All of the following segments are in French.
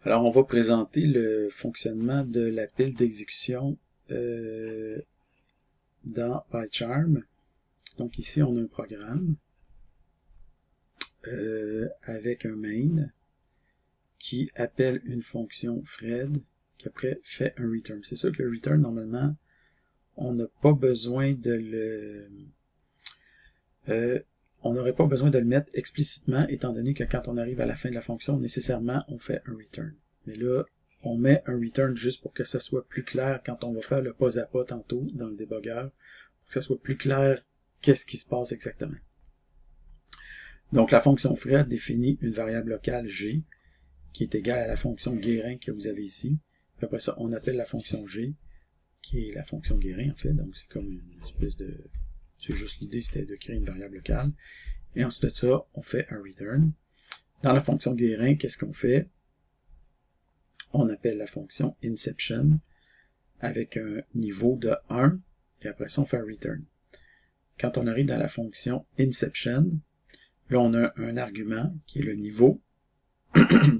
Alors, on va présenter le fonctionnement de la pile d'exécution dans PyCharm. Donc ici, on a un programme avec un main qui appelle une fonction Fred qui après fait un return. C'est sûr que le return, normalement, on n'a pas besoin de on n'aurait pas besoin de le mettre explicitement, étant donné que quand on arrive à la fin de la fonction, nécessairement, on fait un return. Mais là, on met un return juste pour que ça soit plus clair quand on va faire le pas à pas tantôt dans le débogueur, pour que ça soit plus clair qu'est-ce qui se passe exactement. Donc la fonction Fred définit une variable locale G qui est égale à la fonction Guérin que vous avez ici. Puis après ça, on appelle la fonction G, qui est la fonction Guérin en fait, donc c'est comme une espèce de... C'est juste l'idée, c'était de créer une variable locale. Et ensuite de ça, on fait un return. Dans la fonction Guérin, qu'est-ce qu'on fait? On appelle la fonction inception avec un niveau de 1, et après ça, on fait un return. Quand on arrive dans la fonction inception, là, on a un argument qui est le niveau.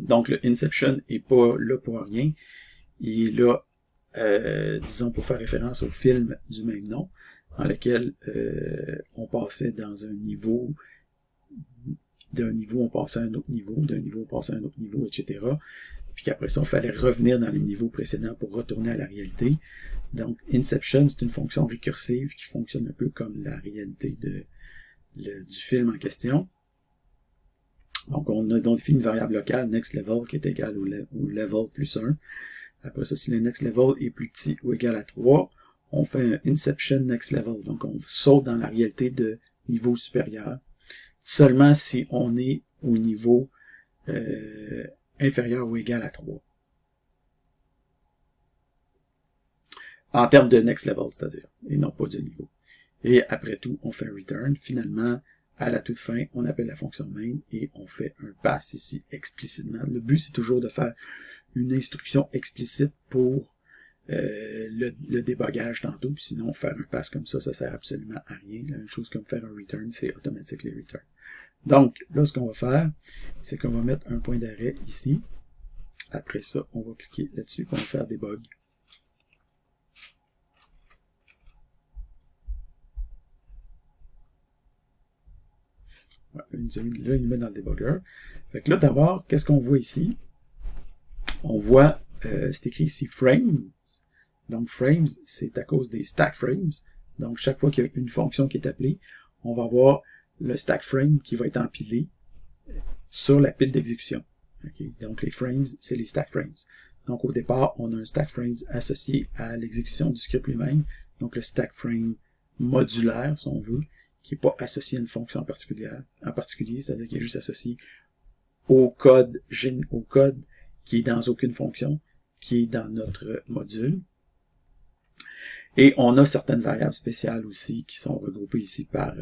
Donc, le inception n'est pas là pour rien. Il est là, disons, pour faire référence au film du même nom, dans lequel on passait dans un niveau, d'un niveau on passait à un autre niveau, d'un niveau on passait à un autre niveau, etc. Puis qu'après ça, il fallait revenir dans les niveaux précédents pour retourner à la réalité. Donc, inception, c'est une fonction récursive qui fonctionne un peu comme la réalité du film en question. Donc, on a donc défini une variable locale, next level, qui est égale au level plus 1. Après ça, si le next level est plus petit ou égal à 3, on fait un inception next level. Donc, on saute dans la réalité de niveau supérieur. Seulement si on est au niveau inférieur ou égal à 3. En termes de next level, c'est-à-dire, et non pas de niveau. Et après tout, on fait un return. Finalement, à la toute fin, on appelle la fonction main et on fait un pass ici explicitement. Le but, c'est toujours de faire une instruction explicite pour le débogage tantôt, puis sinon faire un pass comme ça sert absolument à rien. La même chose comme faire un return, c'est automatique les returns. Donc, là, ce qu'on va faire, c'est qu'on va mettre un point d'arrêt ici. Après ça, on va cliquer là-dessus, puis on va faire debug. Là, il nous met dans le debugger. Fait que là, d'abord, qu'est-ce qu'on voit ici? On voit, c'est écrit ici frames. Donc, frames, c'est à cause des stack frames. Donc, chaque fois qu'il y a une fonction qui est appelée, on va avoir le stack frame qui va être empilé sur la pile d'exécution. Okay? Donc, les frames, c'est les stack frames. Donc, au départ, on a un stack frames associé à l'exécution du script lui-même. Donc, le stack frame modulaire, si on veut, qui n'est pas associé à une fonction en particulier, c'est-à-dire qu'il est juste associé au code qui est dans aucune fonction, qui est dans notre module. Et on a certaines variables spéciales aussi qui sont regroupées ici par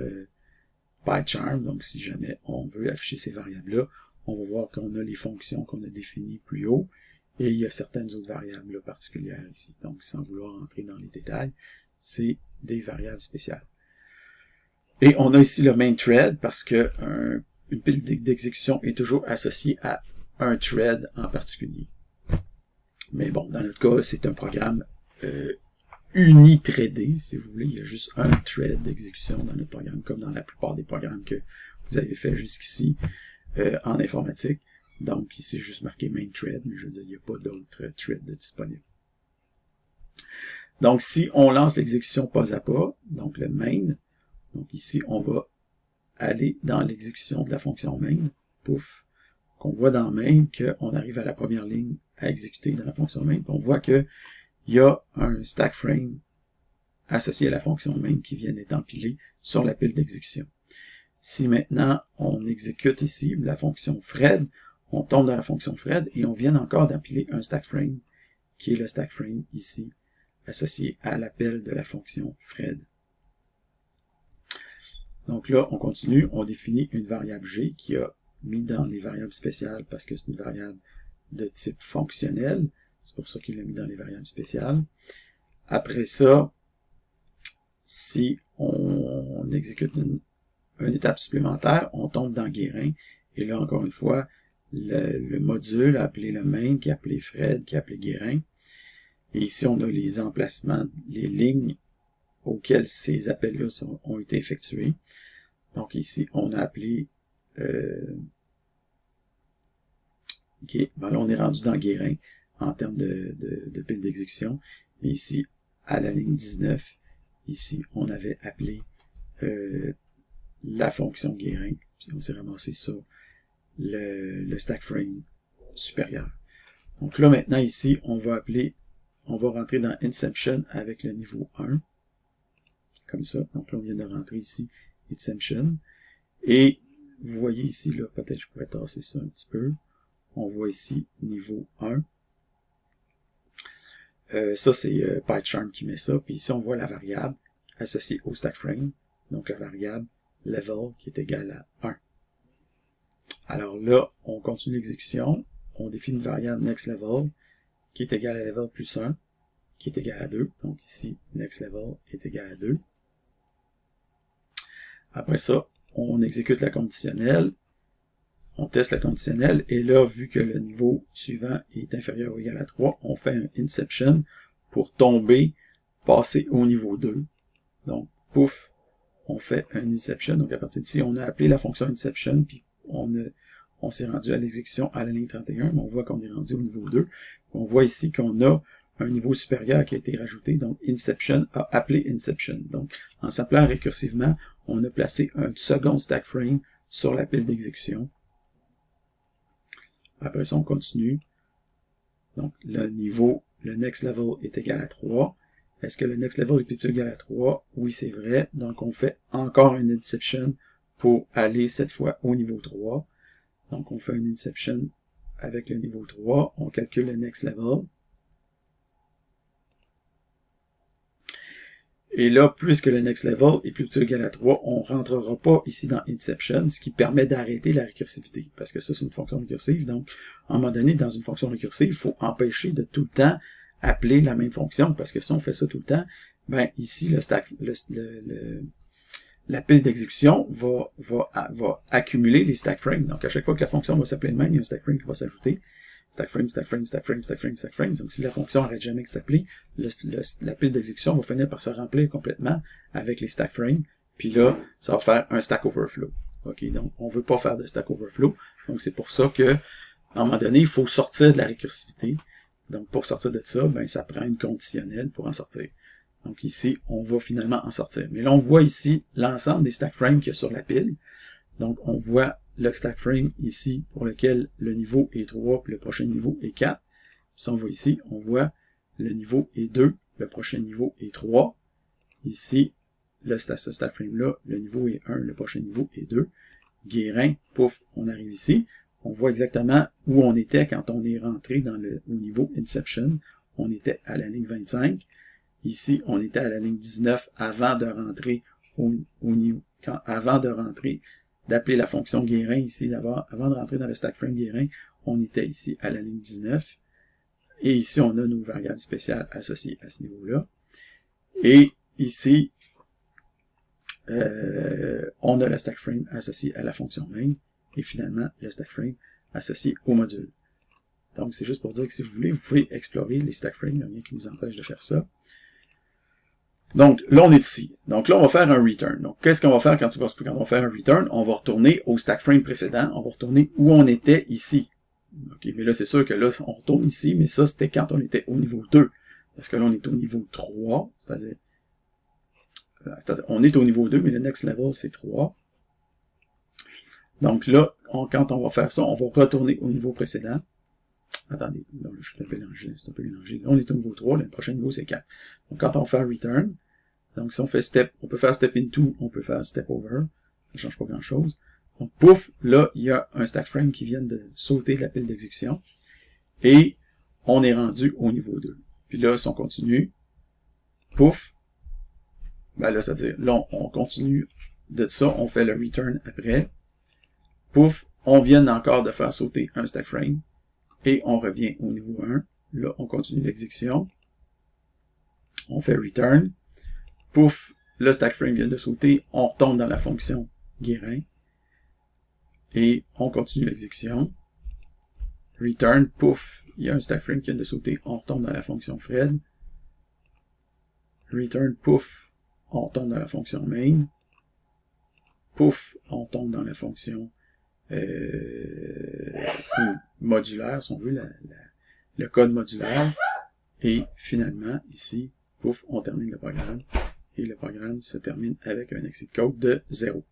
PyCharm. Donc, si jamais on veut afficher ces variables-là, on va voir qu'on a les fonctions qu'on a définies plus haut. Et il y a certaines autres variables là, particulières ici. Donc, sans vouloir entrer dans les détails, c'est des variables spéciales. Et on a ici le main thread parce que une pile d'exécution est toujours associée à un thread en particulier. Mais bon, dans notre cas, c'est un programme uni-threadé, si vous voulez. Il y a juste un thread d'exécution dans notre programme, comme dans la plupart des programmes que vous avez fait jusqu'ici en informatique. Donc, ici, c'est juste marqué main thread, mais je veux dire, il n'y a pas d'autres threads disponibles. Donc, si on lance l'exécution pas à pas, donc le main, donc ici, on va aller dans l'exécution de la fonction main, pouf, qu'on voit dans main qu'on arrive à la première ligne à exécuter dans la fonction main, puis on voit que il y a un stack frame associé à la fonction main qui vient d'être empilé sur la pile d'exécution. Si maintenant on exécute ici la fonction Fred, on tombe dans la fonction Fred et on vient encore d'empiler un stack frame qui est le stack frame ici associé à l'appel de la fonction Fred. Donc là, on continue, on définit une variable G qui a mis dans les variables spéciales parce que c'est une variable de type fonctionnel. C'est pour ça qu'il l'a mis dans les variables spéciales. Après ça, si on exécute une étape supplémentaire, on tombe dans Guérin. Et là, encore une fois, le module appelé le main, qui est appelé Fred, qui est appelé Guérin. Et ici, on a les emplacements, les lignes auxquelles ces appels-là ont été effectués. Donc ici, on a appelé ben là, on est rendu dans Guérin en termes de pile d'exécution. Et ici, à la ligne 19, ici, on avait appelé la fonction Guérin. Puis on s'est ramassé sur le stack frame supérieur. Donc là, maintenant, ici, on va rentrer dans Inception avec le niveau 1. Comme ça. Donc là, on vient de rentrer ici, Inception. Et vous voyez ici, là, peut-être je pourrais tasser ça un petit peu. On voit ici, niveau 1. Ça, c'est PyCharm qui met ça. Puis ici, on voit la variable associée au stack frame. Donc la variable level qui est égale à 1. Alors là, on continue l'exécution. On définit une variable next level qui est égale à level plus 1, qui est égal à 2. Donc ici, next level est égal à 2. Après ça, on exécute la conditionnelle, on teste la conditionnelle, et là, vu que le niveau suivant est inférieur ou égal à 3, on fait un inception pour tomber, passer au niveau 2. Donc, pouf, on fait un inception. Donc, à partir d'ici, on a appelé la fonction inception, puis on s'est rendu à l'exécution à la ligne 31, mais on voit qu'on est rendu au niveau 2. On voit ici qu'on a un niveau supérieur qui a été rajouté, donc Inception a appelé Inception. Donc, en s'appelant récursivement, on a placé un second stack frame sur la pile d'exécution. Après ça, on continue. Donc, le next level est égal à 3. Est-ce que le next level est plutôt égal à 3? Oui, c'est vrai. Donc, on fait encore une Inception pour aller cette fois au niveau 3. Donc, on fait une Inception avec le niveau 3. On calcule le next level. Et là, puisque le next level est plutôt égal à 3, on ne rentrera pas ici dans Inception, ce qui permet d'arrêter la récursivité. Parce que ça, c'est une fonction récursive. Donc, à un moment donné, dans une fonction récursive, il faut empêcher de tout le temps appeler la même fonction. Parce que si on fait ça tout le temps, ben ici, la pile d'exécution va accumuler les stack frames. Donc, à chaque fois que la fonction va s'appeler de même, il y a un stack frame qui va s'ajouter. Stack frame, stack frame, stack frame, stack frame, stack frame. Donc, si la fonction n'arrête jamais de s'appeler, la pile d'exécution va finir par se remplir complètement avec les stack frames. Puis là, ça va faire un stack overflow. OK, donc, on veut pas faire de stack overflow. Donc, c'est pour ça que, à un moment donné, il faut sortir de la récursivité. Donc, pour sortir de ça, ben, ça prend une conditionnelle pour en sortir. Donc, ici, on va finalement en sortir. Mais là, on voit ici l'ensemble des stack frames qu'il y a sur la pile. Donc, on voit le stack frame ici pour lequel le niveau est 3, puis le prochain niveau est 4. Si on voit ici, on voit le niveau est 2, le prochain niveau est 3. Ici, ce stack frame-là, le niveau est 1, le prochain niveau est 2. Guérin, pouf, on arrive ici. On voit exactement où on était quand on est rentré au niveau Inception. On était à la ligne 25. Ici, on était à la ligne 19 avant de rentrer d'appeler la fonction Guérin ici, avant de rentrer dans le stack frame Guérin, on était ici à la ligne 19. Et ici, on a nos variables spéciales associées à ce niveau-là. Et ici, on a le stack frame associé à la fonction main. Et finalement, le stack frame associé au module. Donc, c'est juste pour dire que si vous voulez, vous pouvez explorer les stack frames. Il n'y a rien qui nous empêche de faire ça. Donc, là, on est ici. Donc, là, on va faire un return. Donc, qu'est-ce qu'on va faire quand on va faire un return? On va retourner au stack frame précédent. On va retourner où on était ici. OK, mais là, c'est sûr que là, on retourne ici, mais ça, c'était quand on était au niveau 2. Parce que là, on est au niveau 3. C'est-à-dire, on est au niveau 2, mais le next level, c'est 3. Donc là, quand on va faire ça, on va retourner au niveau précédent. Attendez, là, je suis un peu mélangé, c'est un peu mélangé. Là, on est au niveau 3, le prochain niveau, c'est 4. Donc, quand on fait un return, donc si on fait step, on peut faire step into, on peut faire step over. Ça ne change pas grand-chose. Donc, pouf, là, il y a un stack frame qui vient de sauter de la pile d'exécution. Et on est rendu au niveau 2. Puis là, si on continue, pouf, ben là, c'est-à-dire, là, on continue de ça, on fait le return après. Pouf, on vient encore de faire sauter un stack frame. Et on revient au niveau 1. Là, on continue l'exécution. On fait return. Pouf, le stack frame vient de sauter. On retombe dans la fonction Guérin. Et on continue l'exécution. return, pouf, il y a un stack frame qui vient de sauter, on retombe dans la fonction Fred. Return, pouf, on tombe dans la fonction main. Pouf, on tombe dans la fonction modulaire, si on veut, le code modulaire. Et finalement, ici, pouf, on termine le programme. Et le programme se termine avec un exit code de 0.